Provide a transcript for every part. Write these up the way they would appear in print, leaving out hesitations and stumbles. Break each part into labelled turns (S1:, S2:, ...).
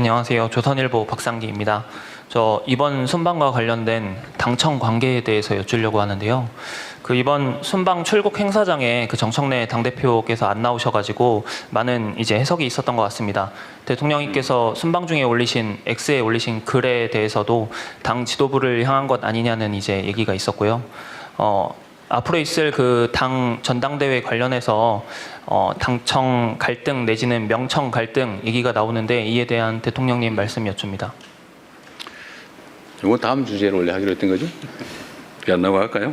S1: 안녕하세요. 조선일보 박상기입니다. 저 이번 순방과 관련된 당청 관계에 대해서 여쭈려고 하는데요. 이번 순방 출국 행사장에 정청래 당대표께서 안 나오셔가지고 많은 해석이 있었던 것 같습니다. 대통령님께서 순방 중에 X에 올리신 글에 대해서도 당 지도부를 향한 것 아니냐는 얘기가 있었고요. 앞으로 있을 당 전당대회 관련해서 당청 갈등 내지는 명청 갈등 얘기가 나오는데 이에 대한 대통령님 말씀 여쭙니다.
S2: 이거 다음 주제로 원래 하기로 했던 거죠? 안 나고 할까요?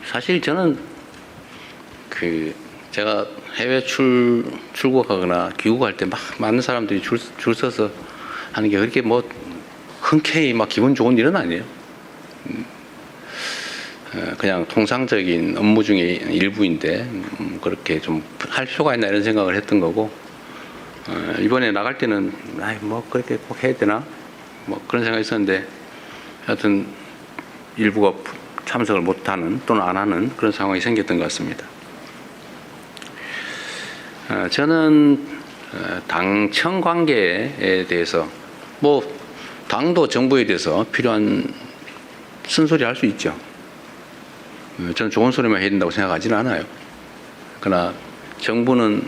S2: 사실 저는 제가 해외 출국하거나 귀국할 때 막 많은 사람들이 줄 서서 하는 게 그렇게 흔쾌히 기분 좋은 일은 아니에요. 그냥 통상적인 업무 중에 일부인데 그렇게 좀 할 필요가 있나 이런 생각을 했던 거고, 이번에 나갈 때는 그렇게 꼭 해야 되나 그런 생각이 있었는데, 하여튼 일부가 참석을 못하는 또는 안 하는 그런 상황이 생겼던 것 같습니다. 저는 당청 관계에 대해서 당도 정부에 대해서 필요한 쓴소리 할 수 있죠. 저는 좋은 소리만 해야 된다고 생각하지는 않아요. 그러나 정부는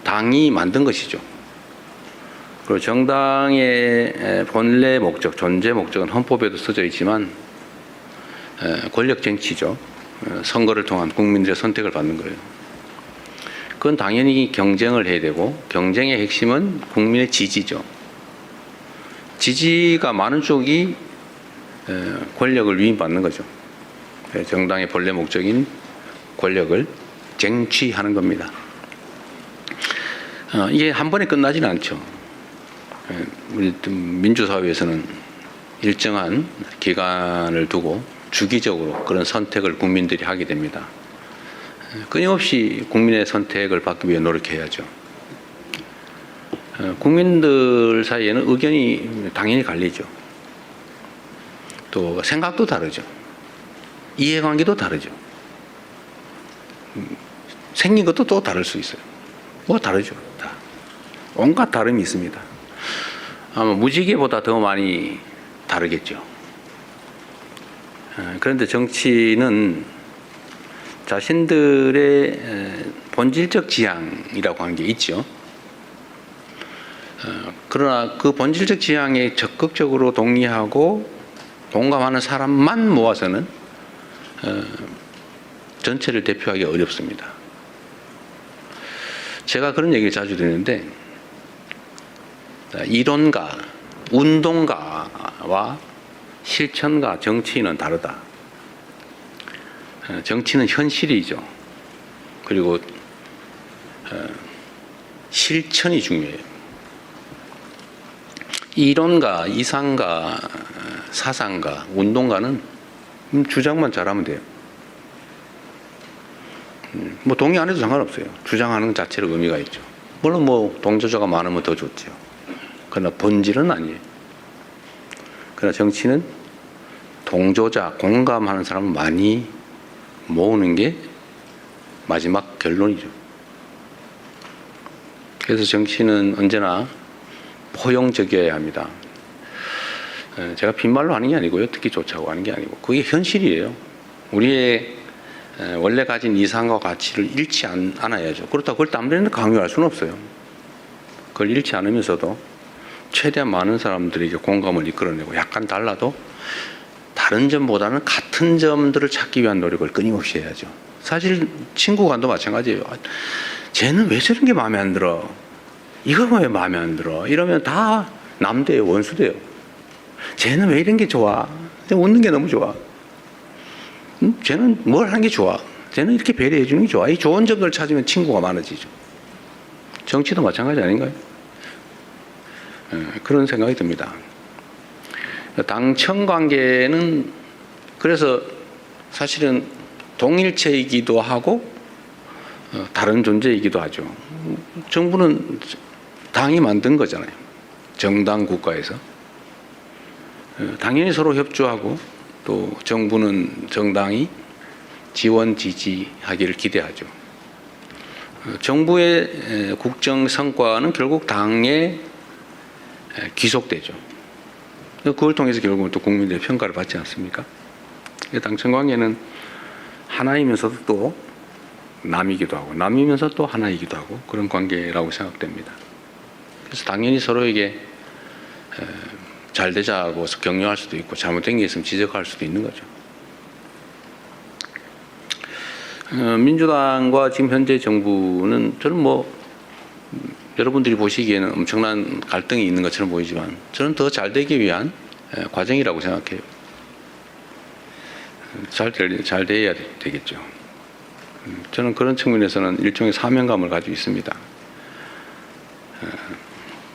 S2: 당이 만든 것이죠. 그리고 정당의 본래 목적, 존재 목적은 헌법에도 써져 있지만 권력 정치죠. 선거를 통한 국민들의 선택을 받는 거예요. 그건 당연히 경쟁을 해야 되고, 경쟁의 핵심은 국민의 지지죠. 지지가 많은 쪽이 권력을 위임받는 거죠. 정당의 본래 목적인 권력을 쟁취하는 겁니다. 이게 한 번에 끝나지는 않죠. 우리 민주사회에서는 일정한 기간을 두고 주기적으로 그런 선택을 국민들이 하게 됩니다. 끊임없이 국민의 선택을 받기 위해 노력해야죠. 국민들 사이에는 의견이 당연히 갈리죠. 또 생각도 다르죠. 이해관계도 다르죠. 생긴 것도 또 다를 수 있어요. 다르죠. 다. 온갖 다름이 있습니다. 아마 무지개보다 더 많이 다르겠죠. 그런데 정치는 자신들의 본질적 지향이라고 하는 게 있죠. 그러나 그 본질적 지향에 적극적으로 동의하고 공감하는 사람만 모아서는 전체를 대표하기 어렵습니다. 제가 그런 얘기를 자주 드리는데, 이론가, 운동가와 실천가, 정치인은 다르다. 정치는 현실이죠. 그리고 실천이 중요해요. 이론가, 이상가, 사상가, 운동가는 주장만 잘하면 돼요. 동의 안 해도 상관없어요. 주장하는 것 자체로 의미가 있죠. 물론 동조자가 많으면 더 좋죠. 그러나 본질은 아니에요. 그러나 정치는 동조자, 공감하는 사람을 많이 모으는 게 마지막 결론이죠. 그래서 정치는 언제나 포용적이어야 합니다. 제가 빈말로 하는 게 아니고요. 듣기 좋자고 하는 게 아니고, 그게 현실이에요. 우리의 원래 가진 이상과 가치를 잃지 않아야죠. 그렇다고 그걸 땀내는 강요할 수는 없어요. 그걸 잃지 않으면서도 최대한 많은 사람들에게 공감을 이끌어내고, 약간 달라도 다른 점보다는 같은 점들을 찾기 위한 노력을 끊임없이 해야죠. 사실 친구 간도 마찬가지예요. 쟤는 왜 저런 게 마음에 안 들어? 이거 왜 마음에 안 들어? 이러면 다 남대요, 원수대요. 쟤는 왜 이런 게 좋아? 웃는 게 너무 좋아. 쟤는 뭘 하는 게 좋아. 쟤는 이렇게 배려해 주는 게 좋아. 이 좋은 점들을 찾으면 친구가 많아지죠. 정치도 마찬가지 아닌가요? 그런 생각이 듭니다. 당청 관계는 그래서 사실은 동일체이기도 하고 다른 존재이기도 하죠. 정부는 당이 만든 거잖아요. 정당 국가에서. 당연히 서로 협조하고, 또 정부는 정당이 지원 지지하기를 기대하죠. 정부의 국정 성과는 결국 당에 귀속되죠. 그걸 통해서 결국은 또 국민들의 평가를 받지 않습니까? 당청 관계는 하나이면서도 또 남이기도 하고 남이면서 또 하나이기도 하고 그런 관계라고 생각됩니다. 그래서 당연히 서로에게 잘 되자고 격려할 수도 있고 잘못된 게 있으면 지적할 수도 있는 거죠. 민주당과 지금 현재 정부는 저는 뭐 여러분들이 보시기에는 엄청난 갈등이 있는 것처럼 보이지만 저는 더 잘 되기 위한 과정이라고 생각해요. 잘 돼야 되겠죠. 저는 그런 측면에서는 일종의 사명감을 가지고 있습니다.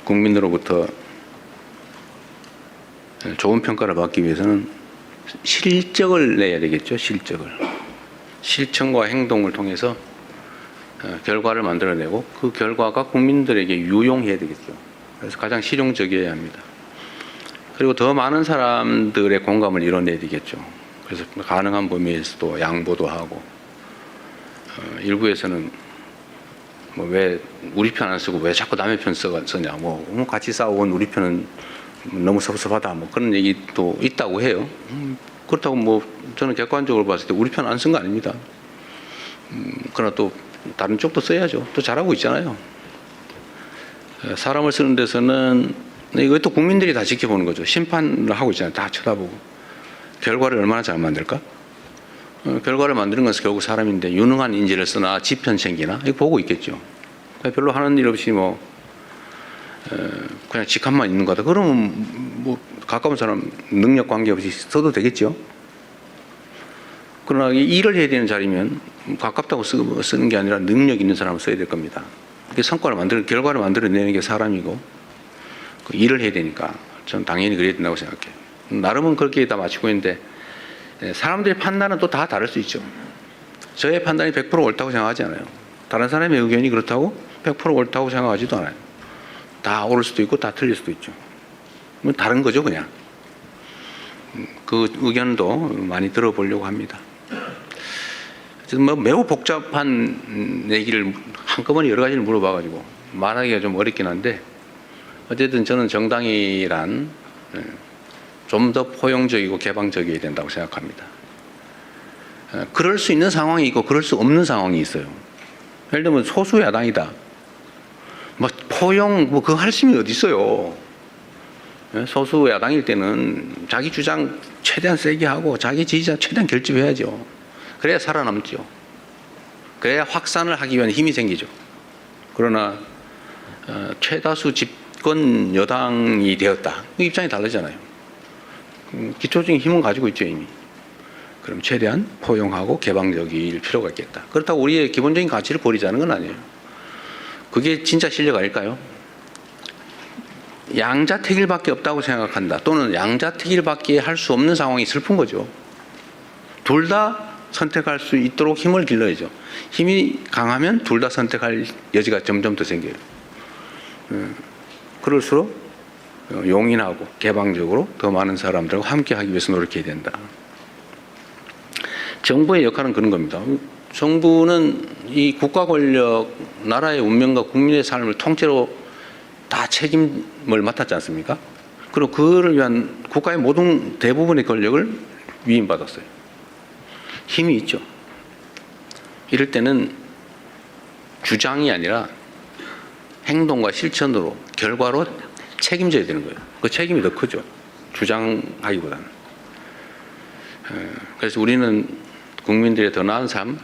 S2: 국민으로부터 좋은 평가를 받기 위해서는 실적을 내야 되겠죠. 실천과 행동을 통해서 결과를 만들어내고 그 결과가 국민들에게 유용해야 되겠죠. 그래서 가장 실용적이어야 합니다. 그리고 더 많은 사람들의 공감을 이뤄내야 되겠죠. 그래서 가능한 범위에서도 양보도 하고 일부에서는 뭐 왜 우리 편 안 쓰고 왜 자꾸 남의 편 쓰냐 뭐 같이 싸워온 우리 편은 너무 섭섭하다 뭐 그런 얘기도 있다고 해요. 그렇다고 뭐 저는 객관적으로 봤을 때 우리 편 안 쓴 거 아닙니다. 그러나 또 다른 쪽도 써야죠. 또 잘하고 있잖아요. 사람을 쓰는 데서는 이것도 국민들이 다 지켜보는 거죠. 심판을 하고 있잖아요. 다 쳐다보고 결과를 얼마나 잘 만들까? 결과를 만드는 것은 결국 사람인데 유능한 인재를 쓰나 지편 챙기나 이거 보고 있겠죠. 별로 하는 일 없이 뭐 그냥 직함만 있는 거다. 그러면 뭐 가까운 사람 능력 관계없이 써도 되겠죠. 그러나 일을 해야 되는 자리면 가깝다고 쓰는 게 아니라 능력 있는 사람을 써야 될 겁니다. 결과를 만들어내는 게 사람이고 그 일을 해야 되니까 저는 당연히 그래야 된다고 생각해요. 나름은 그렇게 다 맞추고 있는데 사람들의 판단은 또 다 다를 수 있죠. 저의 판단이 100% 옳다고 생각하지 않아요. 다른 사람의 의견이 그렇다고 100% 옳다고 생각하지도 않아요. 다 옳을 수도 있고 다 틀릴 수도 있죠. 뭐 다른 거죠 그냥. 그 의견도 많이 들어보려고 합니다. 뭐 매우 복잡한 얘기를 한꺼번에 여러 가지를 물어봐가지고 말하기가 좀 어렵긴 한데 어쨌든 저는 정당이란 좀 더 포용적이고 개방적이어야 된다고 생각합니다. 그럴 수 있는 상황이 있고 그럴 수 없는 상황이 있어요. 예를 들면 소수 야당이다. 뭐 포용 뭐 그거 할 힘이 어디 있어요. 소수 야당일 때는 자기 주장 최대한 세게 하고 자기 지지자 최대한 결집해야죠. 그래야 살아남죠. 그래야 확산을 하기 위한 힘이 생기죠. 그러나 최다수 집권 여당이 되었다. 입장이 다르잖아요. 기초적인 힘은 가지고 있죠 이미. 그럼 최대한 포용하고 개방적일 필요가 있겠다. 그렇다고 우리의 기본적인 가치를 버리자는 건 아니에요. 그게 진짜 실력 아닐까요? 양자택일밖에 없다고 생각한다. 또는 양자택일밖에 할 수 없는 상황이 슬픈 거죠. 둘 다 선택할 수 있도록 힘을 길러야죠. 힘이 강하면 둘 다 선택할 여지가 점점 더 생겨요. 그럴수록 용인하고 개방적으로 더 많은 사람들과 함께하기 위해서 노력해야 된다. 정부의 역할은 그런 겁니다. 정부는 이 국가 권력, 나라의 운명과 국민의 삶을 통째로 다 책임을 맡았지 않습니까? 그리고 그를 위한 국가의 모든 대부분의 권력을 위임받았어요. 힘이 있죠. 이럴 때는 주장이 아니라 행동과 실천으로 결과로 책임져야 되는 거예요. 그 책임이 더 크죠. 주장하기보다는. 그래서 우리는 국민들의 더 나은 삶,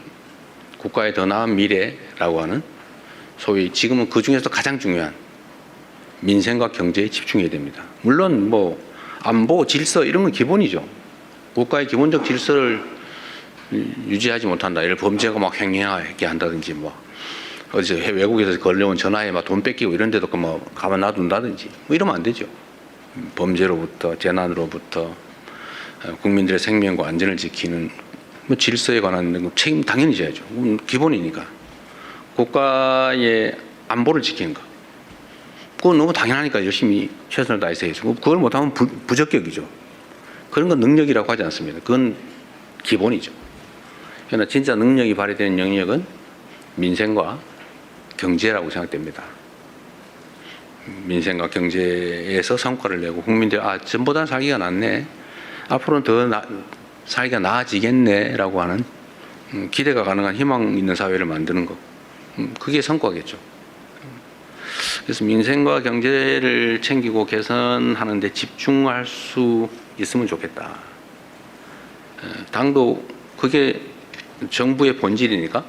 S2: 국가의 더 나은 미래라고 하는 소위 지금은 그 중에서 가장 중요한 민생과 경제에 집중해야 됩니다. 물론 뭐 안보, 질서 이런 건 기본이죠. 국가의 기본적 질서를 유지하지 못한다. 예를 범죄가 막 횡행하게 한다든지 뭐 어디서 외국에서 걸려온 전화에 막 돈 뺏기고 이런 데도 뭐 가만 놔둔다든지 뭐 이러면 안 되죠. 범죄로부터 재난으로부터 국민들의 생명과 안전을 지키는 뭐 질서에 관한 책임 당연히 져야죠. 기본이니까. 국가의 안보를 지키는 거. 그건 너무 당연하니까 열심히 최선을 다해서 해야죠. 그걸 못하면 부적격이죠. 그런 건 능력이라고 하지 않습니다. 그건 기본이죠. 그러나 진짜 능력이 발휘되는 영역은 민생과 경제라고 생각됩니다. 민생과 경제에서 성과를 내고 국민들이 전보다 살기가 낫네, 앞으로는 더 살기가 나아지겠네라고 하는 기대가 가능한 희망 있는 사회를 만드는 것, 그게 성과겠죠. 그래서 민생과 경제를 챙기고 개선하는 데 집중할 수 있으면 좋겠다. 당도 그게 정부의 본질이니까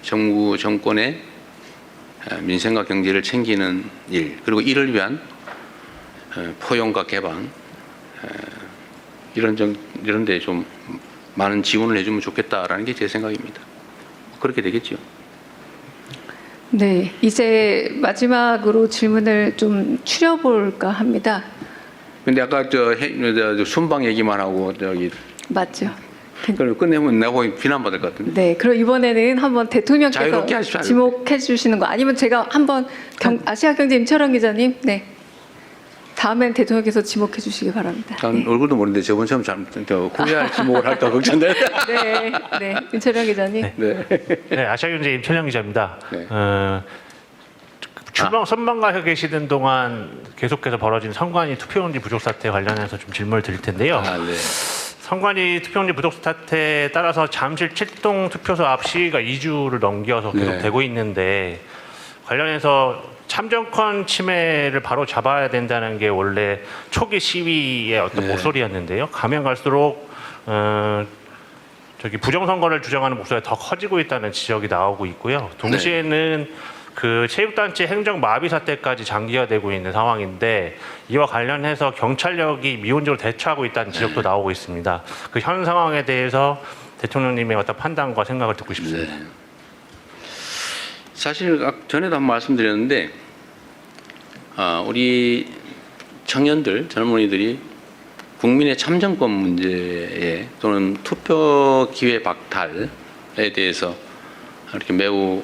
S2: 정권의 민생과 경제를 챙기는 일, 그리고 이를 위한 포용과 개방, 이런 데 좀 많은 지원을 해주면 좋겠다라는 게 제 생각입니다. 그렇게 되겠죠.
S3: 네, 이제 마지막으로 질문을 좀 추려볼까 합니다.
S2: 근데 아까 저 순방 얘기만 하고 저기
S3: 맞죠?
S2: 그걸 끝내면 내가 비난받을 것 같은데.
S3: 네, 그럼 이번에는 한번 대통령께서
S2: 자유롭게 하십시오.
S3: 지목해 주시는 거, 아니면 제가 한번 아시아경제 임철원 기자님, 네, 다음엔 대통령께서 지목해 주시기 바랍니다.
S2: 난 얼굴도 모르는데 저번처럼 후회할 지목을 할까 걱정돼.
S3: 네, 네, 임철원 기자님.
S2: 네.
S4: 네, 아시아경제 임철영 기자입니다.
S2: 네.
S4: 선방가 계시던 동안 계속해서 벌어진 선관위 투표용지 부족 사태 관련해서 좀 질문을 드릴 텐데요.
S2: 네.
S4: 선관위 투표용지 부족 사태에 따라서 잠실 7동 투표소 앞 시위가 2주를 넘겨서 계속
S2: 네.
S4: 되고 있는데, 관련해서 참정권 침해를 바로 잡아야 된다는 게 원래 초기 시위의 어떤
S2: 네.
S4: 목소리였는데요. 가면 갈수록 저기 부정선거를 주장하는 목소리가 더 커지고 있다는 지적이 나오고 있고요. 동시에는 그 체육단체 행정 마비 사태까지 장기화되고 있는 상황인데, 이와 관련해서 경찰력이 미온적으로 대처하고 있다는 지적도 나오고 있습니다. 그 현 상황에 대해서 대통령님의 어떤 판단과 생각을 듣고 싶습니다.
S2: 네. 사실 전에도 한번 말씀드렸는데, 우리 청년들, 젊은이들이 국민의 참정권 문제에 또는 투표 기회 박탈에 대해서 이렇게 매우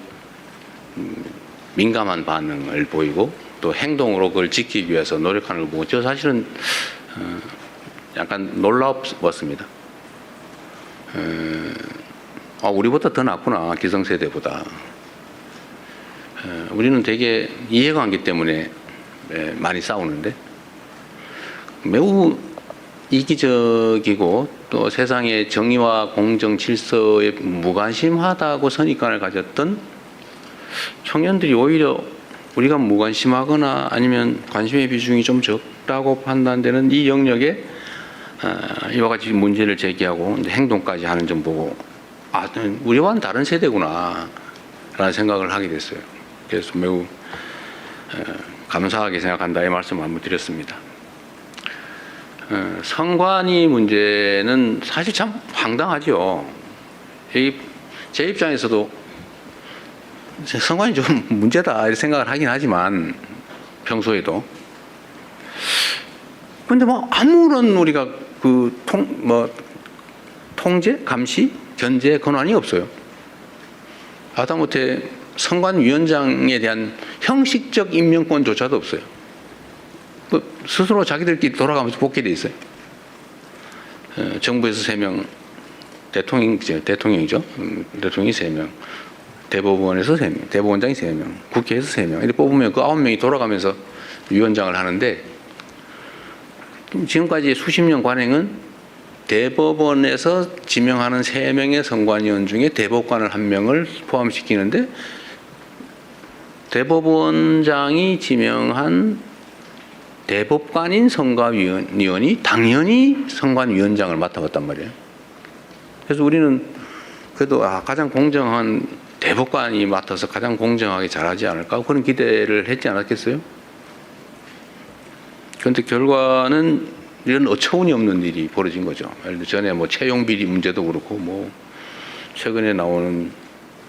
S2: 민감한 반응을 보이고 또 행동으로 그걸 지키기 위해서 노력하는 걸 보고 저 사실은 약간 놀라웠습니다. 우리보다 더 낫구나, 기성세대보다. 우리는 되게 이해관계 때문에 많이 싸우는데 매우 이기적이고 또 세상의 정의와 공정 질서에 무관심하다고 선입관을 가졌던 청년들이 오히려 우리가 무관심하거나 아니면 관심의 비중이 좀 적다고 판단되는 이 영역에 이와 같이 문제를 제기하고 행동까지 하는 점 보고 우리와는 다른 세대구나 라는 생각을 하게 됐어요. 그래서 매우 감사하게 생각한다, 이 말씀 한번 드렸습니다. 선관위 문제는 사실 참 황당하죠. 제 입장에서도 선관위 좀 문제다 이렇게 생각을 하긴 하지만 평소에도, 근데 뭐 아무런 우리가 그 통제, 감시, 견제 권한이 없어요. 하다못해 선관위원장에 대한 형식적 임명권조차도 없어요. 스스로 자기들끼리 돌아가면서 뽑게 돼 있어요. 정부에서 3명, 대통령이죠. 대통령이 3명, 대법원에서 3명, 대법원장이 3명, 국회에서 3명. 이렇게 뽑으면 그 9명이 돌아가면서 위원장을 하는데, 지금까지 수십 년 관행은 대법원에서 지명하는 3명의 선관위원 중에 대법관을 1명을 포함시키는데, 대법원장이 지명한 대법관인 선관위원이 당연히 선관위원장을 맡아봤단 말이에요. 그래서 우리는 그래도 가장 공정한 대법관이 맡아서 가장 공정하게 잘하지 않을까, 그런 기대를 했지 않았겠어요? 그런데 결과는 이런 어처구니 없는 일이 벌어진 거죠. 예를 들어 전에 뭐 채용 비리 문제도 그렇고, 뭐 최근에 나오는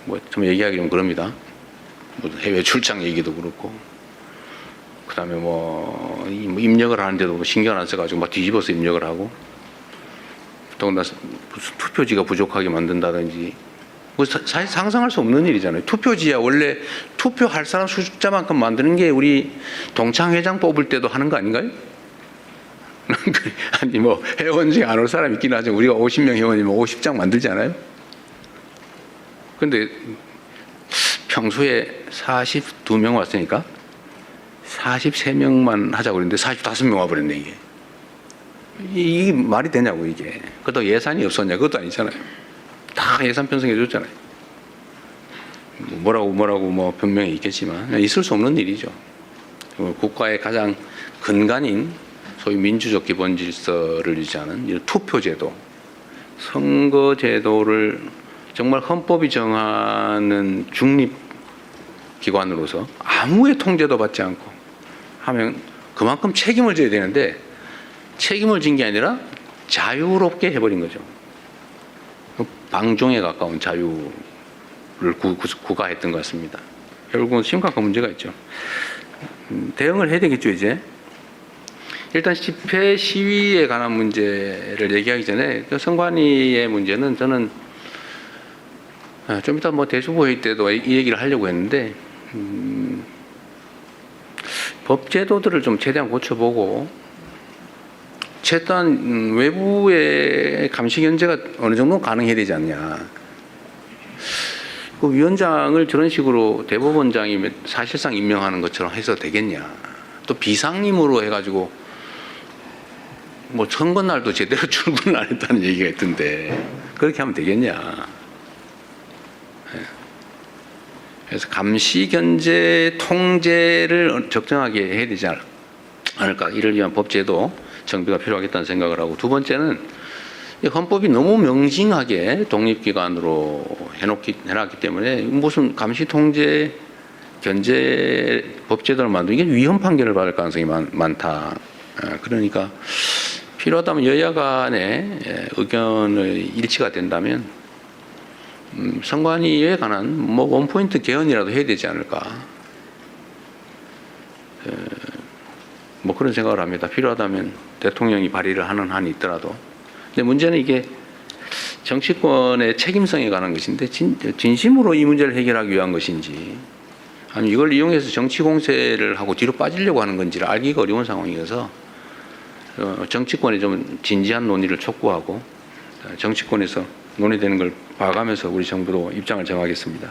S2: 뭐 좀 얘기하기 좀 그럽니다. 뭐 해외 출장 얘기도 그렇고, 그다음에 뭐 입력을 하는데도 뭐 신경 안 써가지고 막 뒤집어서 입력을 하고, 더군다나 무슨 투표지가 부족하게 만든다든지, 뭐 사실 상상할 수 없는 일이잖아요. 투표지야 원래 투표할 사람 숫자만큼 만드는 게 우리 동창회장 뽑을 때도 하는 거 아닌가요? 아니 뭐 회원 중에 안 올 사람 있긴 하죠. 우리가 50명 회원이면 50장 만들지 않아요? 근데 평소에 42명 왔으니까 43명만 하자고 그랬는데 45명 와버렸네 이게. 이게 말이 되냐고 이게. 그것도 예산이 없었냐 그것도 아니잖아요. 다 예산 편성해 줬잖아요. 뭐라고 뭐 변명이 있겠지만 있을 수 없는 일이죠. 국가의 가장 근간인 소위 민주적 기본 질서를 유지하는 이런 투표제도, 선거제도를 정말 헌법이 정하는 중립기관으로서 아무의 통제도 받지 않고 하면 그만큼 책임을 져야 되는데 책임을 진 게 아니라 자유롭게 해버린 거죠. 방종에 가까운 자유를 구가했던 것 같습니다. 결국은 심각한 문제가 있죠. 대응을 해야 되겠죠 이제. 일단 집회 시위에 관한 문제를 얘기하기 전에 선관위의 문제는 저는 좀 이따 뭐 대주보회의 때도 이 얘기를 하려고 했는데 법 제도들을 좀 최대한 고쳐보고 최소한 외부의 감시 견제가 어느 정도 가능해야 되지 않냐. 그 위원장을 저런 식으로 대법원장이 사실상 임명하는 것처럼 해서 되겠냐. 또 비상임으로 해가지고 뭐 선거날도 제대로 출근을 안 했다는 얘기가 있던데 그렇게 하면 되겠냐. 그래서 감시, 견제, 통제를 적정하게 해야 되지 않을까. 이를 위한 법제도 정비가 필요하겠다는 생각을 하고, 두 번째는 헌법이 너무 명징하게 독립기관으로 해놨기 때문에 무슨 감시, 통제, 견제 법제도를 만들기 위헌 판결을 받을 가능성이 많다. 그러니까 필요하다면 여야 간의 의견의 일치가 된다면 선관위에 관한 뭐 원포인트 개헌이라도 해야 되지 않을까. 뭐 그런 생각을 합니다. 필요하다면 대통령이 발의를 하는 한이 있더라도. 근데 문제는 이게 정치권의 책임성에 관한 것인데 진심으로 이 문제를 해결하기 위한 것인지 아니면 이걸 이용해서 정치 공세를 하고 뒤로 빠지려고 하는 건지를 알기가 어려운 상황이어서 정치권에 좀 진지한 논의를 촉구하고 정치권에서 논의되는 걸 봐가면서 우리 정부도 입장을 정하겠습니다.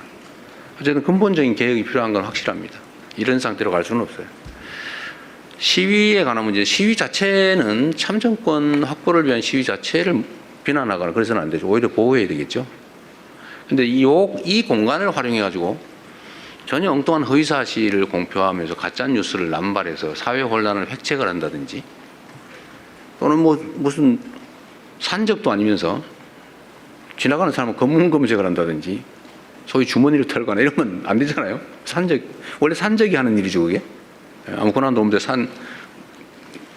S2: 어쨌든 근본적인 개혁이 필요한 건 확실합니다. 이런 상태로 갈 수는 없어요. 시위에 관한 문제, 시위 자체는 참정권 확보를 위한 시위 자체를 비난하거나 그래서는 안 되죠. 오히려 보호해야 되겠죠. 근데 이 공간을 활용해가지고 전혀 엉뚱한 허위사실을 공표하면서 가짜뉴스를 남발해서 사회 혼란을 획책을 한다든지 또는 뭐 무슨 산적도 아니면서 지나가는 사람은 검문검색을 한다든지 소위 주머니를 털거나 이러면 안 되잖아요. 원래 산적이 하는 일이죠, 그게. 아무거나 놓으면 산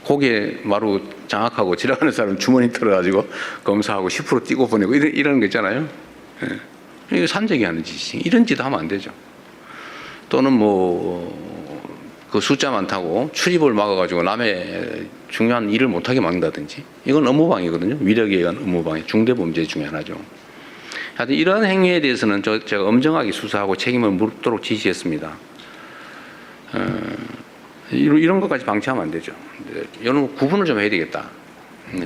S2: 고개 마루 장악하고 지나가는 사람 주머니 털어가지고 검사하고 10% 띄고 보내고 이러는 거 있잖아요. 이게 산적이 하는 짓이지. 이런 짓 하면 안 되죠. 또는 뭐 그 숫자 많다고 출입을 막아가지고 남의 중요한 일을 못하게 막는다든지 이건 업무방해거든요. 위력에 의한 업무방해, 중대범죄 중에 하나죠. 하여튼 이런 행위에 대해서는 제가 엄정하게 수사하고 책임을 묻도록 지시했습니다. 이런 것까지 방치하면 안 되죠. 이런 구분을 좀 해야 되겠다.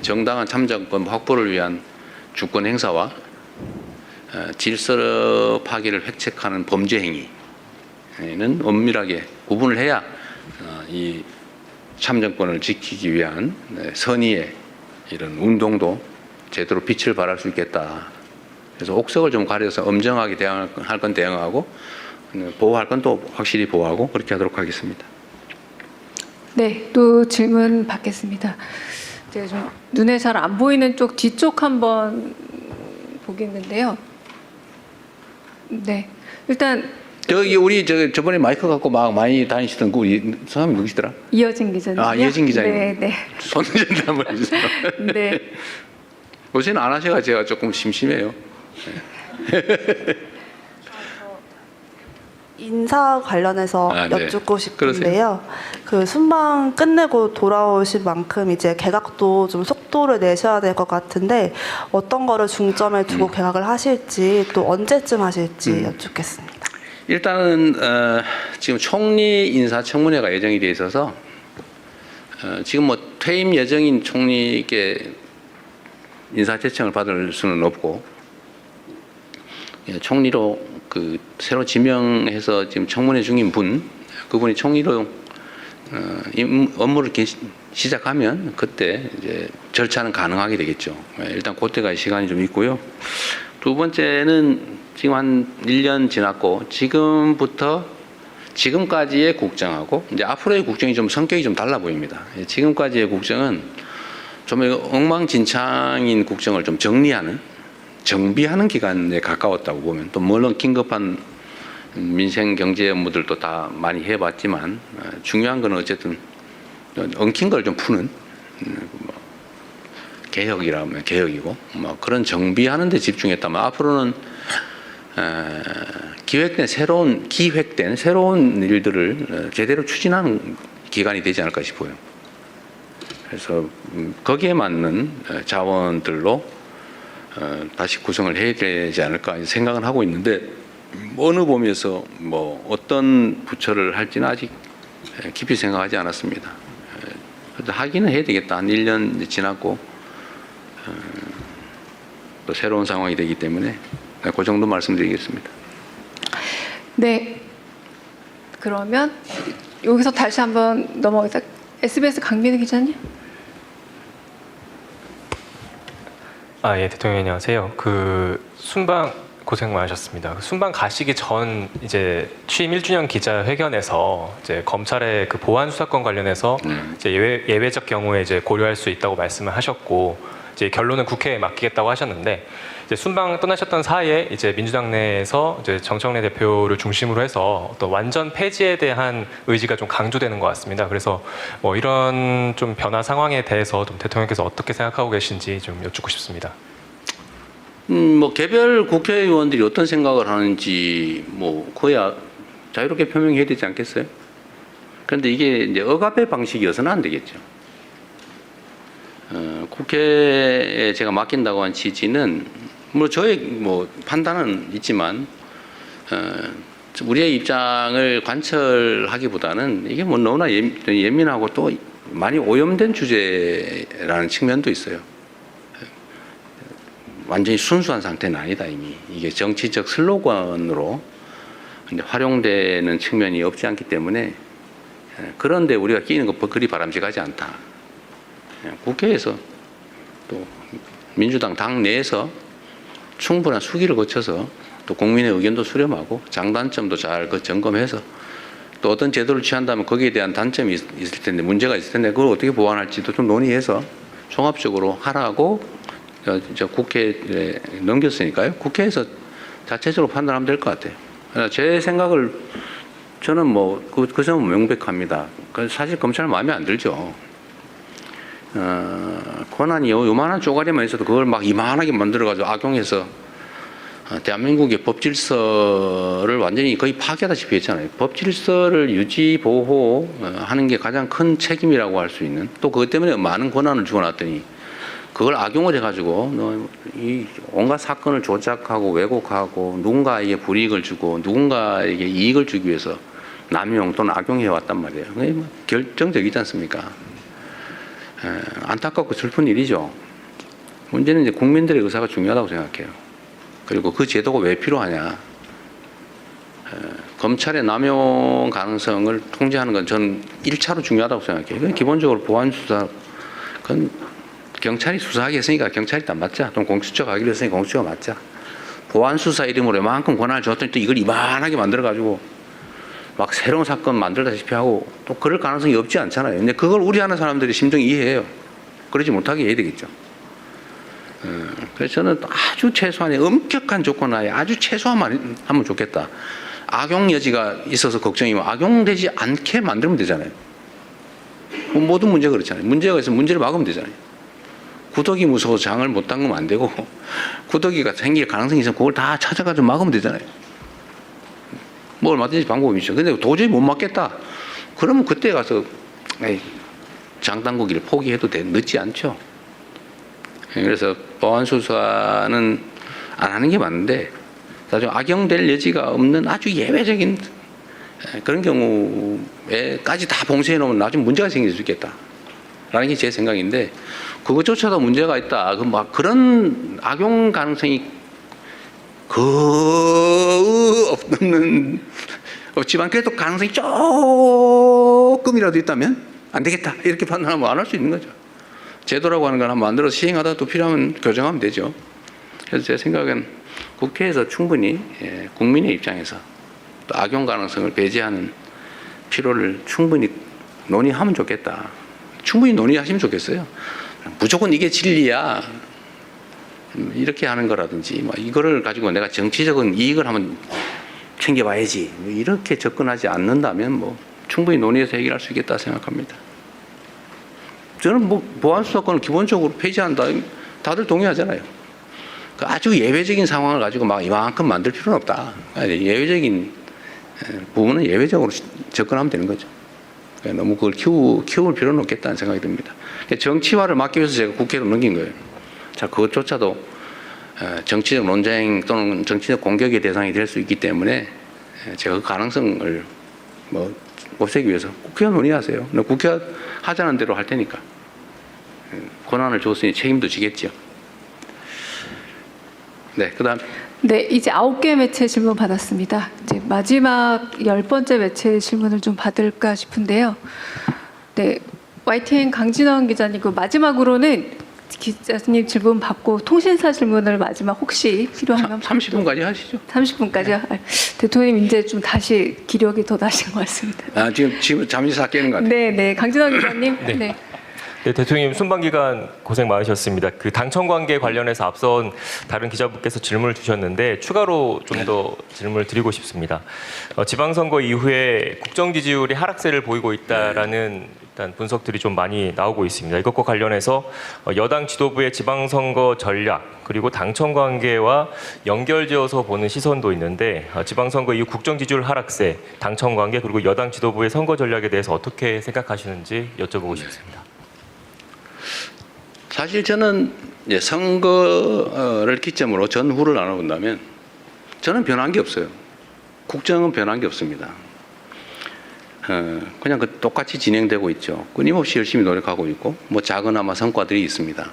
S2: 정당한 참정권 확보를 위한 주권 행사와 질서 파괴를 획책하는 범죄 행위는 엄밀하게 구분을 해야 이 참정권을 지키기 위한 선의의 이런 운동도 제대로 빛을 발할 수 있겠다. 그래서 옥석을 좀 가려서 엄정하게 대응할 건 대응하고 보호할 건 또 확실히 보호하고 그렇게 하도록 하겠습니다.
S3: 네, 또 질문 받겠습니다. 제가 좀 눈에 잘 안 보이는 쪽 뒤쪽 한번 보겠는데요. 네, 일단
S2: 저기 우리 저번에 마이크 갖고 막 많이 다니시던 그 사람이 누구시더라?
S3: 이어진 기자님.
S2: 아, 이어진 기자님.
S3: 네, 네.
S2: 손 좀 한번 해주세요.
S3: 네.
S2: 요새는 안 하셔가 제가 조금 심심해요.
S5: 인사 관련해서
S2: 네.
S5: 여쭙고 싶은데요. 그 순방 끝내고 돌아오신 만큼 이제 개각도 좀 속도를 내셔야 될 것 같은데 어떤 거를 중점에 두고 개각을 하실지 또 언제쯤 하실지 여쭙겠습니다.
S2: 일단은 지금 총리 인사청문회가 예정이 돼 있어서 지금 뭐 퇴임 예정인 총리께 인사 제청을 받을 수는 없고 총리로 그 새로 지명해서 지금 청문회 중인 그분이 총리로 업무를 시작하면 그때 이제 절차는 가능하게 되겠죠. 일단 그때가 시간이 좀 있고요. 두 번째는 지금 한 1년 지났고 지금까지의 국정하고 이제 앞으로의 국정이 좀 성격이 좀 달라 보입니다. 지금까지의 국정은 좀 엉망진창인 국정을 좀 정비하는 기간에 가까웠다고 보면, 또 물론 긴급한 민생 경제 업무들도 다 많이 해봤지만 중요한 건 어쨌든 엉킨 걸 좀 푸는 개혁이라면 개혁이고 그런 정비하는 데 집중했다면 앞으로는 기획된 새로운 일들을 제대로 추진하는 기간이 되지 않을까 싶어요. 그래서 거기에 맞는 자원들로 다시 구성을 해야 되지 않을까 생각은 하고 있는데, 어느 범위에서 어떤 부처를 할지는 아직 깊이 생각하지 않았습니다. 하기는 해야 되겠다. 한 1년 지났고 또 새로운 상황이 되기 때문에 그 정도 말씀드리겠습니다.
S3: 네. 그러면 여기서 다시 한번 넘어가서 SBS 강민우 기자님.
S6: 예, 대통령 안녕하세요. 순방 고생 많으셨습니다. 순방 가시기 전 이제 취임 1주년 기자회견에서 이제 검찰의 그 보안 수사권 관련해서 이제 예외적 경우에 이제 고려할 수 있다고 말씀을 하셨고, 이제 결론은 국회에 맡기겠다고 하셨는데, 이제 순방 떠나셨던 사이에 이제 민주당 내에서 이제 정청래 대표를 중심으로 해서 어떤 완전 폐지에 대한 의지가 좀 강조되는 것 같습니다. 그래서 이런 좀 변화 상황에 대해서 좀 대통령께서 어떻게 생각하고 계신지 좀 여쭙고 싶습니다.
S2: 개별 국회의원들이 어떤 생각을 하는지 그야 자유롭게 표명해야 되지 않겠어요? 그런데 이게 이제 억압의 방식이어서는 안 되겠죠. 국회에 제가 맡긴다고 한 취지는 저의 판단은 있지만 우리의 입장을 관철하기보다는 이게 너무나 예민하고 또 많이 오염된 주제라는 측면도 있어요. 완전히 순수한 상태는 아니다. 이미 이게 정치적 슬로건으로 활용되는 측면이 없지 않기 때문에, 그런데 우리가 끼는 거 그리 바람직하지 않다. 국회에서 또 민주당 당 내에서 충분한 수기를 거쳐서 또 국민의 의견도 수렴하고 장단점도 잘 점검해서 또 어떤 제도를 취한다면 거기에 대한 단점이 있을 텐데, 문제가 있을 텐데 그걸 어떻게 보완할지도 좀 논의해서 종합적으로 하라고 국회에 넘겼으니까요. 국회에서 자체적으로 판단하면 될 것 같아요. 제 생각을 저는 그 점은 명백합니다. 사실 검찰 마음에 안 들죠. 권한이 요만한 쪼가리만 있어도 그걸 막 이만하게 만들어가지고 악용해서 대한민국의 법 질서를 완전히 거의 파괴하다시피 했잖아요. 법 질서를 유지, 보호하는 게 가장 큰 책임이라고 할 수 있는, 또 그것 때문에 많은 권한을 주어놨더니 그걸 악용을 해가지고 이 온갖 사건을 조작하고 왜곡하고 누군가에게 불이익을 주고 누군가에게 이익을 주기 위해서 남용 또는 악용해왔단 말이에요. 그게 결정적이지 않습니까? 안타깝고 슬픈 일이죠. 문제는 이제 국민들의 의사가 중요하다고 생각해요. 그리고 그 제도가 왜 필요하냐. 검찰의 남용 가능성을 통제하는 건 저는 1차로 중요하다고 생각해요. 그건 기본적으로 보안수사, 그건 경찰이 수사하게 했으니까 경찰이 다 맞자. 또 공수처가 하기로 했으니까 공수처가 맞자. 보안수사 이름으로 이만큼 권한을 줬더니 또 이걸 이만하게 만들어가지고 막 새로운 사건 만들다시피 하고 또 그럴 가능성이 없지 않잖아요. 근데 그걸 우려하는 사람들이 심정이 이해해요. 그러지 못하게 해야 되겠죠. 그래서 저는 아주 최소한의 엄격한 조건 하에 아주 최소한만 하면 좋겠다. 악용 여지가 있어서 걱정이면 악용되지 않게 만들면 되잖아요. 모든 문제가 그렇잖아요. 문제가 있으면 문제를 막으면 되잖아요. 구더기 무서워서 장을 못 담그면 안 되고, 구더기가 생길 가능성이 있으면 그걸 다 찾아가지고 막으면 되잖아요. 뭘 맞든지 방법이 있죠. 근데 도저히 못 막겠다. 그러면 그때 가서 장 담그기를 포기해도 늦지 않죠. 그래서 보안수사는 안 하는 게 맞는데, 나중에 악용될 여지가 없는 아주 예외적인 그런 경우에까지 다 봉쇄해 놓으면 나중에 문제가 생길 수 있겠다. 라는 게 제 생각인데, 그것조차도 문제가 있다. 그런 악용 가능성이 없지만 그래도 가능성이 조금이라도 있다면 안 되겠다 이렇게 판단하면 안 할 수 있는 거죠. 제도라고 하는 걸 한번 만들어서 시행하다 또 필요하면 교정하면 되죠. 그래서 제 생각엔 국회에서 충분히 국민의 입장에서 또 악용 가능성을 배제하는 필요를 충분히 논의하면 좋겠다. 충분히 논의하시면 좋겠어요. 무조건 이게 진리야 이렇게 하는 거라든지 뭐 이거를 가지고 내가 정치적인 이익을 한번 챙겨봐야지 뭐 이렇게 접근하지 않는다면 뭐 충분히 논의해서 해결할 수 있겠다 생각합니다. 저는 뭐 보안수사권을 기본적으로 폐지한다 다들 동의하잖아요. 그 아주 예외적인 상황을 가지고 막 이만큼 만들 필요는 없다. 예외적인 부분은 예외적으로 접근하면 되는 거죠. 너무 그걸 키울 필요는 없겠다는 생각이 듭니다. 정치화를 막기 위해서 제가 국회로 넘긴 거예요. 자, 그것조차도 정치적 논쟁 또는 정치적 공격의 대상이 될 수 있기 때문에 제가 그 가능성을 뭐 없애기 위해서 국회의원 논의하세요. 국회가 하자는 대로 할 테니까. 권한을 줬으니 책임도 지겠죠. 네, 그다음.
S3: 네, 이제 9개 매체 질문 받았습니다. 이제 마지막 10번째 매체 질문을 좀 받을까 싶은데요. 네, YTN 강진원 기자님, 그 마지막으로는 기자님 질문 받고 통신사 질문을 마지막 혹시 필요하면
S2: 30분까지 하시죠.
S3: 30분까지요? 대통령님 이제 좀 다시 기력이 더 나신 것 같습니다.
S2: 아, 지금 잠시 사 깨는 것 같아요.
S3: 네, 네, 강진원 기자님.
S6: 네.
S3: 네.
S6: 네, 대통령님 순방 기간 고생 많으셨습니다. 그 당청 관계 관련해서 앞선 다른 기자분께서 질문을 주셨는데 추가로 좀 더 질문을 드리고 싶습니다. 지방선거 이후에 국정 지지율이 하락세를 보이고 있다라는 일단 분석들이 좀 많이 나오고 있습니다. 이것과 관련해서 여당 지도부의 지방선거 전략 그리고 당청 관계와 연결지어서 보는 시선도 있는데 지방선거 이후 국정 지지율 하락세, 당청 관계 그리고 여당 지도부의 선거 전략에 대해서 어떻게 생각하시는지 여쭤보고 싶습니다.
S2: 사실 저는 이제 선거를 기점으로 전후를 나눠본다면 저는 변한 게 없어요. 국정은 변한 게 없습니다. 그냥 그 똑같이 진행되고 있죠. 끊임없이 열심히 노력하고 있고 뭐 작은아마 성과들이 있습니다.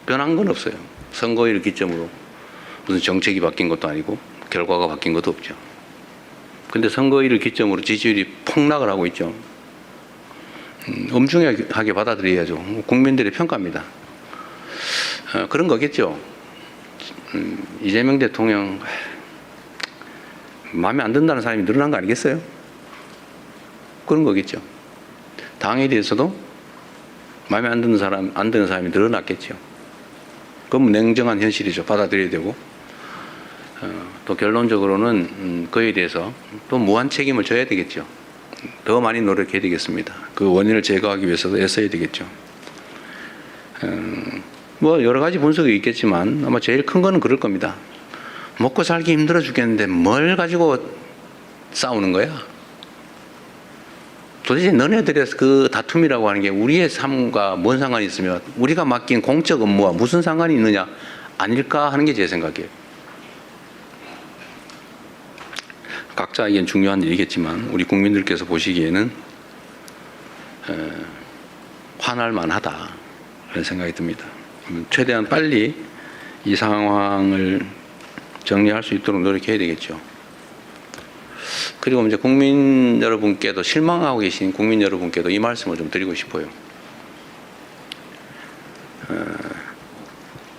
S2: 변한 건 없어요. 선거일을 기점으로 무슨 정책이 바뀐 것도 아니고 결과가 바뀐 것도 없죠. 근데 선거일을 기점으로 지지율이 폭락을 하고 있죠. 엄중하게 받아들여야죠. 국민들의 평가입니다. 그런 거겠죠. 이재명 대통령 마음에 안 든다는 사람이 늘어난 거 아니겠어요? 그런 거겠죠. 당에 대해서도 마음에 안 드는 사람이 늘어났겠죠. 그건 냉정한 현실이죠. 받아들여야 되고 또 결론적으로는 그에 대해서 또 무한 책임을 져야 되겠죠. 더 많이 노력해야 되겠습니다. 그 원인을 제거하기 위해서도 애써야 되겠죠. 뭐 여러 가지 분석이 있겠지만 아마 제일 큰 거는 그럴 겁니다. 먹고 살기 힘들어 죽겠는데 뭘 가지고 싸우는 거야? 도대체 너네들의 그 다툼이라고 하는 게 우리의 삶과 뭔 상관이 있으며 우리가 맡긴 공적 업무와 무슨 상관이 있느냐 아닐까 하는 게 제 생각이에요. 각자에겐 중요한 일이겠지만 우리 국민들께서 보시기에는 화날 만하다 그런 생각이 듭니다. 최대한 빨리 이 상황을 정리할 수 있도록 노력해야 되겠죠. 그리고 이제 국민 여러분께도 실망하고 계신 국민 여러분께도 이 말씀을 좀 드리고 싶어요.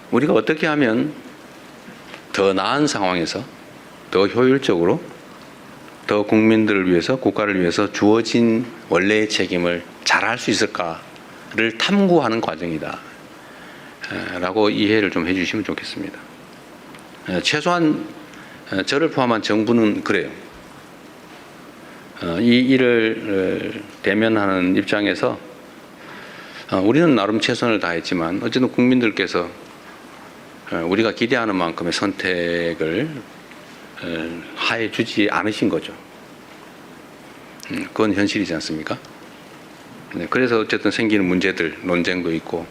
S2: 우리가 어떻게 하면 더 나은 상황에서 더 효율적으로 더 국민들을 위해서 국가를 위해서 주어진 원래의 책임을 잘할 수 있을까를 탐구하는 과정이다 라고 이해를 좀 해주시면 좋겠습니다. 최소한 저를 포함한 정부는 그래요. 이 일을 대면하는 입장에서 우리는 나름 최선을 다했지만 어쨌든 국민들께서 우리가 기대하는 만큼의 선택을 하해 주지 않으신 거죠. 그건 현실이지 않습니까? 그래서 어쨌든 생기는 문제들, 논쟁도 있고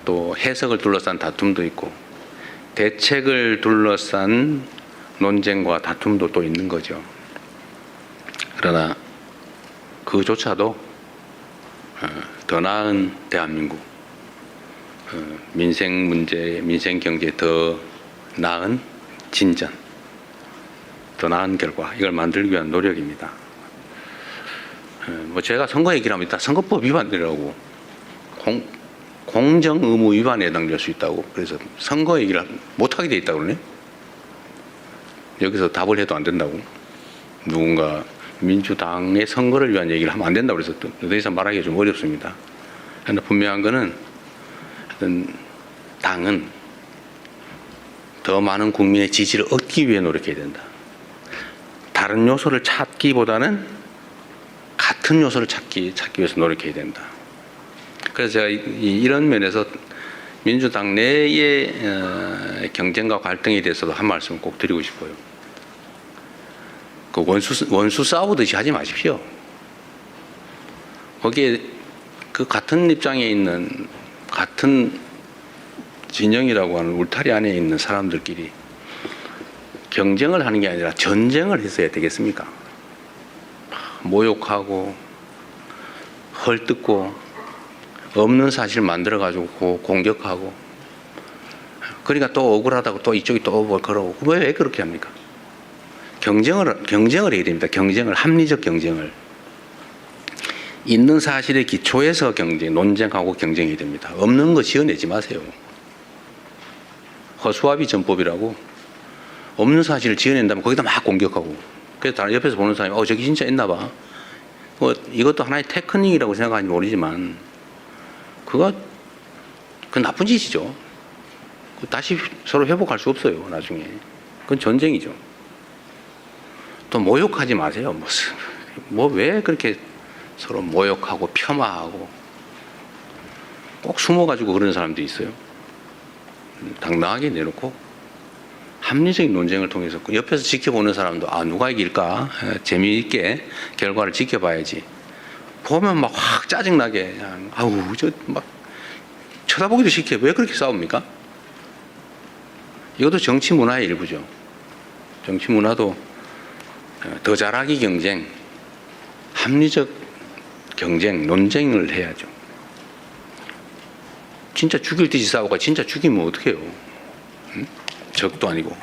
S2: 또 해석을 둘러싼 다툼도 있고 대책을 둘러싼 논쟁과 다툼도 또 있는 거죠. 그러나 그조차도 더 나은 대한민국, 민생 문제, 민생 경제 더 나은 진전 더 나은 결과 이걸 만들기 위한 노력입니다. 뭐 제가 선거 얘기를 하면 일단 선거법 위반이라고 공정 의무 위반에 해당될 수 있다고 그래서 선거 얘기를 못하게 돼 있다고 그러네. 여기서 답을 해도 안 된다고 누군가 민주당의 선거를 위한 얘기를 하면 안 된다고 그래서 더 이상 말하기가 좀 어렵습니다. 그러나 분명한 거는 어떤 당은 더 많은 국민의 지지를 얻기 위해 노력해야 된다. 다른 요소를 찾기보다는 같은 요소를 찾기 위해서 노력해야 된다. 그래서 제가 이런 면에서 민주당 내의 경쟁과 갈등에 대해서도 한 말씀 꼭 드리고 싶어요. 그 원수 싸우듯이 하지 마십시오. 거기에 그 같은 입장에 있는 같은 진영이라고 하는 울타리 안에 있는 사람들끼리 경쟁을 하는 게 아니라 전쟁을 했어야 되겠습니까? 모욕하고 헐뜯고 없는 사실 만들어가지고 공격하고 그러니까 또 억울하다고 또 이쪽이 또 뭘 그러고 왜 그렇게 합니까? 경쟁을 해야 됩니다. 경쟁을 합리적 경쟁을 있는 사실의 기초에서 논쟁하고 경쟁해야 됩니다. 없는 거 지어내지 마세요. 허수아비 전법이라고 없는 사실을 지어낸다면 거기다 막 공격하고 그래서 다른 옆에서 보는 사람이 저기 진짜 있나 봐. 이것도 하나의 테크닉이라고 생각하는지 모르지만 그거 나쁜 짓이죠. 다시 서로 회복할 수 없어요. 나중에 그건 전쟁이죠. 또 모욕하지 마세요. 뭐 왜 그렇게 서로 모욕하고 폄하하고 꼭 숨어가지고 그런 사람도 있어요. 당당하게 내놓고 합리적인 논쟁을 통해서 옆에서 지켜보는 사람도 누가 이길까 재미있게 결과를 지켜봐야지. 보면 막 확 짜증나게 저 막 쳐다보기도 싫게 왜 그렇게 싸웁니까? 이것도 정치 문화의 일부죠. 정치 문화도 더 잘하기 경쟁, 합리적 경쟁, 논쟁을 해야죠. 진짜 죽일 듯이 싸우고 진짜 죽이면 어떡해요? 응? 적도 아니고.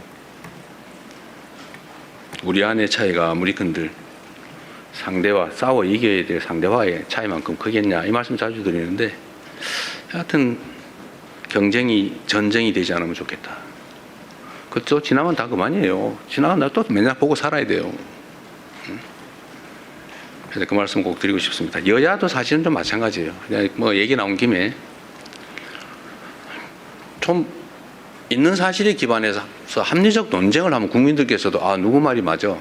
S2: 우리 안의 차이가 아무리 큰들 상대와 싸워 이겨야 될 상대와의 차이만큼 크겠냐 이 말씀 자주 드리는데 하여튼 경쟁이 전쟁이 되지 않으면 좋겠다. 그것도 지나면 다 그만이에요. 지나간 날 또 맨날 보고 살아야 돼요. 그래서 그 말씀 꼭 드리고 싶습니다. 여야도 사실은 좀 마찬가지예요. 뭐 얘기 나온 김에 좀 있는 사실에 기반해서 합리적 논쟁을 하면 국민들께서도 누구 말이 맞아.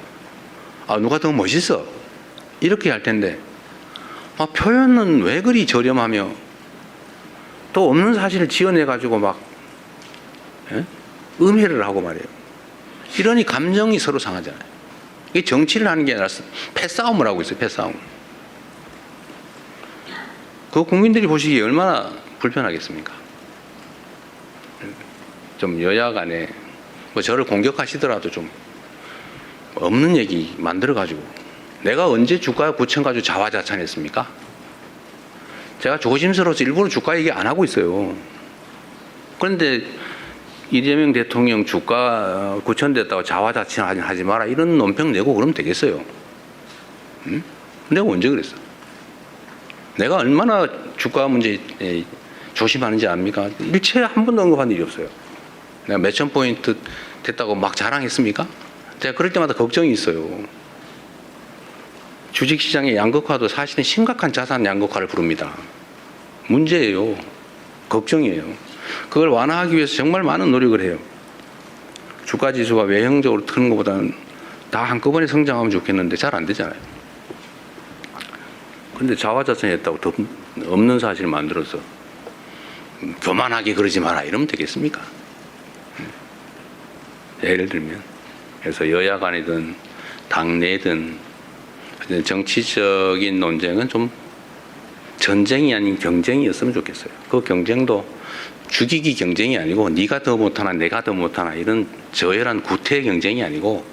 S2: 누가 더 멋있어. 이렇게 할 텐데 표현은 왜 그리 저렴하며 또 없는 사실을 지어내가지고 막 음해를 하고 말이에요. 이러니 감정이 서로 상하잖아요. 이게 정치를 하는 게 아니라 패싸움을 하고 있어요. 패싸움. 그 국민들이 보시기에 얼마나 불편하겠습니까? 좀 여야 간에 저를 공격하시더라도 좀 없는 얘기 만들어가지고 내가 언제 주가 구청 가지고 자화자찬했습니까? 제가 조심스러워서 일부러 주가 얘기 안 하고 있어요. 그런데 이재명 대통령 주가 구천됐다고 자화자찬하지 마라 이런 논평 내고 그러면 되겠어요? 응? 내가 언제 그랬어? 내가 얼마나 주가 문제 조심하는지 압니까? 일체 한 번도 언급한 일이 없어요. 내가 몇천 포인트 됐다고 막 자랑했습니까? 제가 그럴 때마다 걱정이 있어요. 주식시장의 양극화도 사실은 심각한 자산 양극화를 부릅니다. 문제예요. 걱정이에요. 그걸 완화하기 위해서 정말 많은 노력을 해요. 주가지수가 외형적으로 트는 것보다는 다 한꺼번에 성장하면 좋겠는데 잘 안 되잖아요. 그런데 자화자찬했다고 더 없는 사실을 만들어서 교만하게 그러지 마라 이러면 되겠습니까? 예를 들면 그래서 여야 간이든 당내든 정치적인 논쟁은 좀 전쟁이 아닌 경쟁이었으면 좋겠어요. 그 경쟁도 죽이기 경쟁이 아니고 네가 더 못하나 내가 더 못하나 이런 저열한 구태 경쟁이 아니고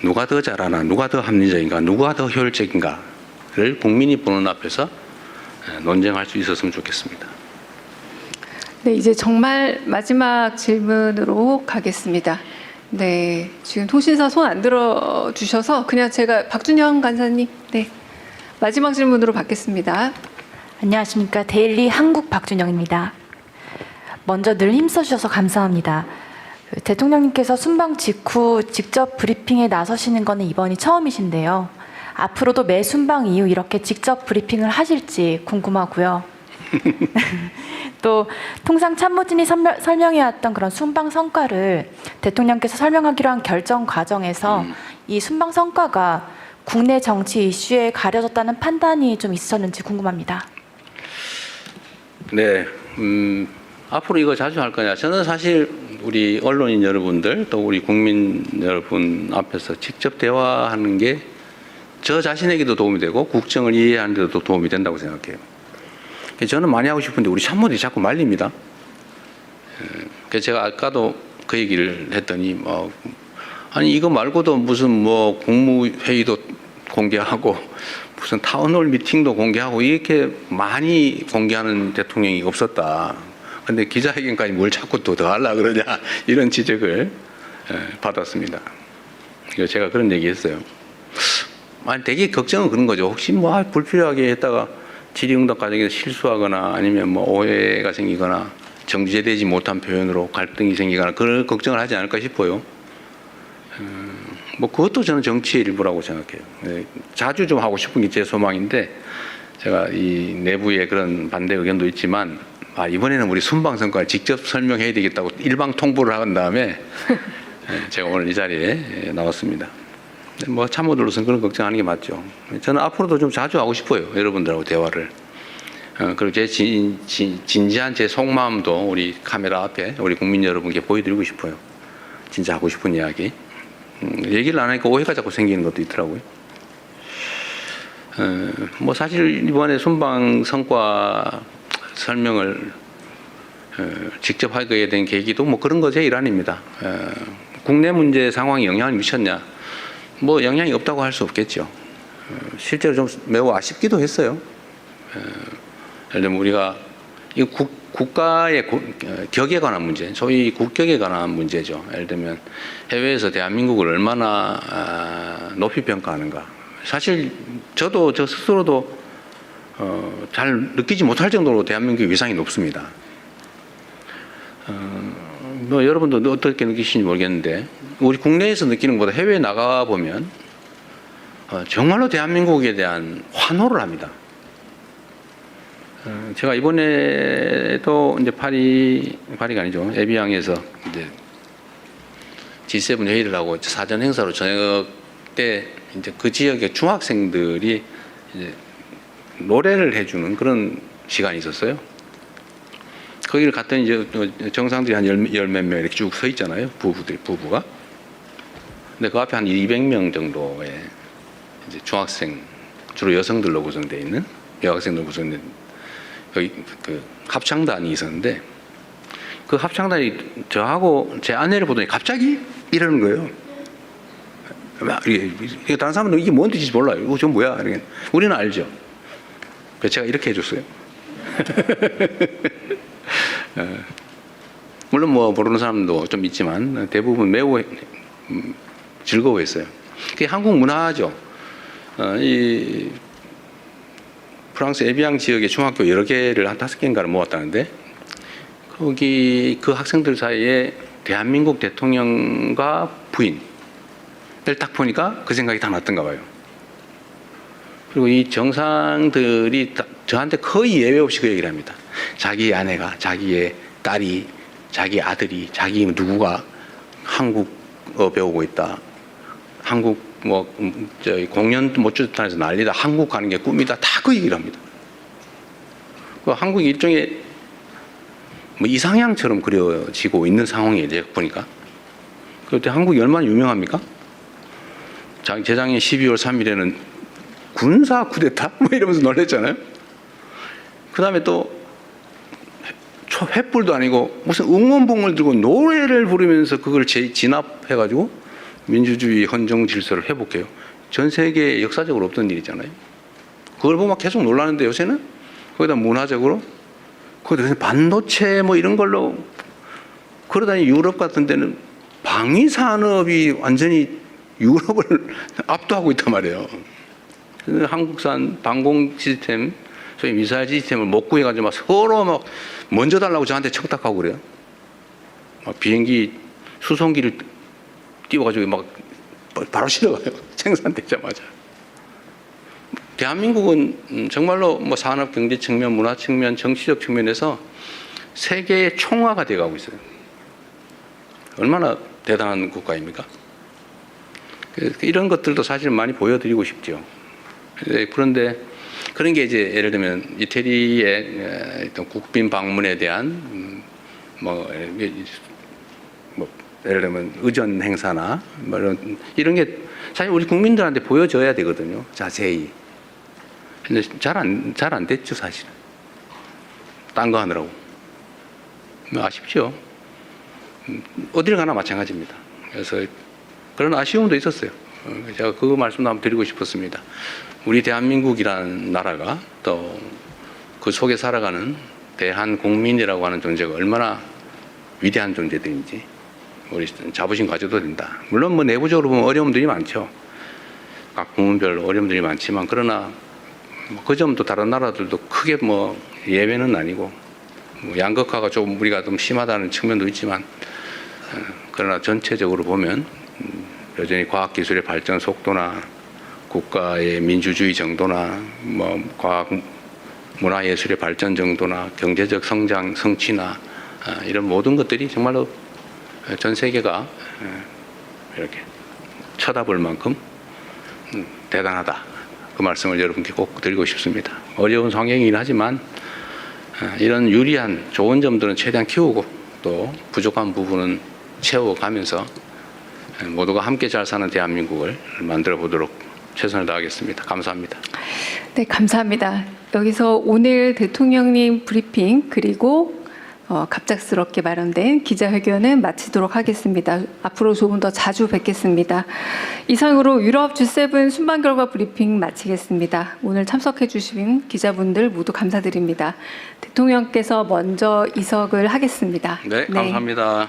S2: 누가 더 잘하나 누가 더 합리적인가 누가 더 효율적인가를 국민이 보는 앞에서 논쟁할 수 있었으면 좋겠습니다.
S3: 네, 이제 정말 마지막 질문으로 가겠습니다. 네, 지금 통신사 손 안 들어 주셔서 그냥 제가 박준영 간사님, 네, 마지막 질문으로 받겠습니다.
S7: 안녕하십니까. 데일리 한국 박준영입니다. 먼저 늘 힘써주셔서 감사합니다. 대통령님께서 순방 직후 직접 브리핑에 나서시는 것은 이번이 처음이신데요. 앞으로도 매 순방 이후 이렇게 직접 브리핑을 하실지 궁금하고요. 또 통상 참모진이 설명해왔던 그런 순방 성과를 대통령께서 설명하기로 한 결정 과정에서 이 순방 성과가 국내 정치 이슈에 가려졌다는 판단이 좀 있었는지 궁금합니다.
S2: 네, 앞으로 이거 자주 할 거냐? 저는 사실 우리 언론인 여러분들 또 우리 국민 여러분 앞에서 직접 대화하는 게 저 자신에게도 도움이 되고 국정을 이해하는 데도 도움이 된다고 생각해요. 저는 많이 하고 싶은데 우리 참모들이 자꾸 말립니다. 그래서 제가 아까도 그 얘기를 했더니 아니 이거 말고도 무슨 뭐 국무회의도 공개하고 무슨 타운홀 미팅도 공개하고 이렇게 많이 공개하는 대통령이 없었다. 근데 기자회견까지 뭘 자꾸 또 더 하려고 그러냐 이런 지적을 받았습니다. 그래서 제가 그런 얘기했어요. 아니 되게 걱정은 그런 거죠. 혹시 뭐 불필요하게 했다가 질의응답 과정에서 실수하거나 아니면 뭐 오해가 생기거나 정제되지 못한 표현으로 갈등이 생기거나 그런 걱정을 하지 않을까 싶어요. 뭐 그것도 저는 정치의 일부라고 생각해요. 네, 자주 좀 하고 싶은 게 제 소망인데 제가 이 내부에 그런 반대 의견도 있지만 이번에는 우리 순방 성과를 직접 설명해야 되겠다고 일방 통보를 한 다음에 제가 오늘 이 자리에 나왔습니다. 뭐 참모들로서는 그런 걱정하는 게 맞죠. 저는 앞으로도 좀 자주 하고 싶어요. 여러분들하고 대화를. 그리고 제 진지한 제 속마음도 우리 카메라 앞에 우리 국민 여러분께 보여드리고 싶어요. 진짜 하고 싶은 이야기. 얘기를 안 하니까 오해가 자꾸 생기는 것도 있더라고요. 뭐 사실 이번에 순방 성과 설명을 직접 하게 된 계기도 뭐 그런 거 제 일환입니다. 국내 문제 상황에 영향을 미쳤냐? 뭐 영향이 없다고 할 수 없겠죠. 실제로 좀 매우 아쉽기도 했어요. 예를 들면 우리가 이 국가의 격에 관한 문제, 소위 국격에 관한 문제죠. 예를 들면 해외에서 대한민국을 얼마나 높이 평가하는가. 사실 저 스스로도 잘 느끼지 못할 정도로 대한민국의 위상이 높습니다. 뭐 여러분도 어떻게 느끼시는지 모르겠는데 우리 국내에서 느끼는 것보다 해외에 나가 보면 정말로 대한민국에 대한 환호를 합니다. 제가 이번에도 이제 파리가 아니죠. 에비앙에서 이제 G7 회의를 하고 사전 행사로 저녁 때 이제 그 지역의 중학생들이 이제 노래를 해주는 그런 시간이 있었어요. 거기를 갔더니 이제 정상들이 한 열 몇 명 이렇게 쭉 서 있잖아요. 부부가. 근데 그 앞에 한 200명 정도의 이제 중학생, 주로 여성들로 구성되어 있는 여학생들 구성된 거기 그 합창단이 있었는데 그 합창단이 저하고 제 아내를 보더니 갑자기 이러는 거예요. 이게 다른 사람들은 이게 뭔 뜻인지 몰라요. 이거 저 뭐야? 이렇게. 우리는 알죠. 그래서 제가 이렇게 해줬어요. 물론 뭐 모르는 사람도 좀 있지만 대부분 매우 즐거워했어요. 그게 한국 문화죠. 이 프랑스 에비앙 지역의 중학교 여러 개를 한 5개인가를 모았다는데 거기 그 학생들 사이에 대한민국 대통령과 부인을 딱 보니까 그 생각이 다 났던가 봐요. 그리고 이 정상들이 저한테 거의 예외 없이 그 얘기를 합니다. 자기 아내가, 자기의 딸이, 자기 아들이, 자기 누구가 한국어 배우고 있다. 한국 뭐 공연 모주탄에서 난리다. 한국 가는 게 꿈이다. 다 그 얘기를 합니다. 그 한국이 일종의 뭐 이상향처럼 그려지고 있는 상황이에요. 이제 보니까. 그런데 한국이 얼마나 유명합니까? 재작년 12월 3일에는 군사 쿠데타? 뭐 이러면서 놀랬잖아요. 그 다음에 또 횃불도 아니고 무슨 응원봉을 들고 노래를 부르면서 그걸 진압해가지고 민주주의 헌정 질서를 회복해요. 전 세계에 역사적으로 없던 일이잖아요. 그걸 보면 계속 놀라는데 요새는 거기다 문화적으로 거기다 반도체 뭐 이런 걸로 그러다니 유럽 같은 데는 방위 산업이 완전히 유럽을 압도하고 있단 말이에요. 그래서 한국산 방공 시스템, 소위 미사일 시스템을 못 구해가지고 막 서로 막 먼저 달라고 저한테 척닥하고 그래요. 막 비행기 수송기를 띄워가지고 막 바로 실어가요. 생산되자마자. 대한민국은 정말로 뭐 산업 경제 측면, 문화 측면, 정치적 측면에서 세계의 총화가 되어가고 있어요. 얼마나 대단한 국가입니까? 이런 것들도 사실 많이 보여드리고 싶죠. 그런데 그런 게 이제 예를 들면 이태리의 어떤 국빈 방문에 대한 뭐 예를 들면 의전 행사나 뭐 이런 게 사실 우리 국민들한테 보여줘야 되거든요. 자세히. 근데 잘 안 됐죠, 사실은. 딴 거 하느라고. 아쉽죠. 어딜 가나 마찬가지입니다. 그래서 그런 아쉬움도 있었어요. 제가 그 말씀도 한번 드리고 싶었습니다. 우리 대한민국이라는 나라가 또 그 속에 살아가는 대한국민이라고 하는 존재가 얼마나 위대한 존재들인지 우리 자부심 가져도 된다. 물론 뭐 내부적으로 보면 어려움들이 많죠. 각 부문별로 어려움들이 많지만 그러나 그 점도 다른 나라들도 크게 뭐 예외는 아니고 뭐 양극화가 좀 우리가 좀 심하다는 측면도 있지만 그러나 전체적으로 보면 여전히 과학기술의 발전 속도나 국가의 민주주의 정도나 뭐 과학 문화예술의 발전 정도나 경제적 성장 성취나 이런 모든 것들이 정말로 전 세계가 이렇게 쳐다볼 만큼 대단하다. 그 말씀을 여러분께 꼭 드리고 싶습니다. 어려운 상황이긴 하지만 이런 유리한 좋은 점들은 최대한 키우고 또 부족한 부분은 채워가면서 모두가 함께 잘 사는 대한민국을 만들어 보도록 최선을 다하겠습니다. 감사합니다.
S3: 네, 감사합니다. 여기서 오늘 대통령님 브리핑 그리고 갑작스럽게 마련된 기자회견은 마치도록 하겠습니다. 앞으로 조금 더 자주 뵙겠습니다. 이상으로 유럽 G7 순방 결과 브리핑 마치겠습니다. 오늘 참석해 주신 기자분들 모두 감사드립니다. 대통령께서 먼저 이석을 하겠습니다.
S2: 네, 감사합니다.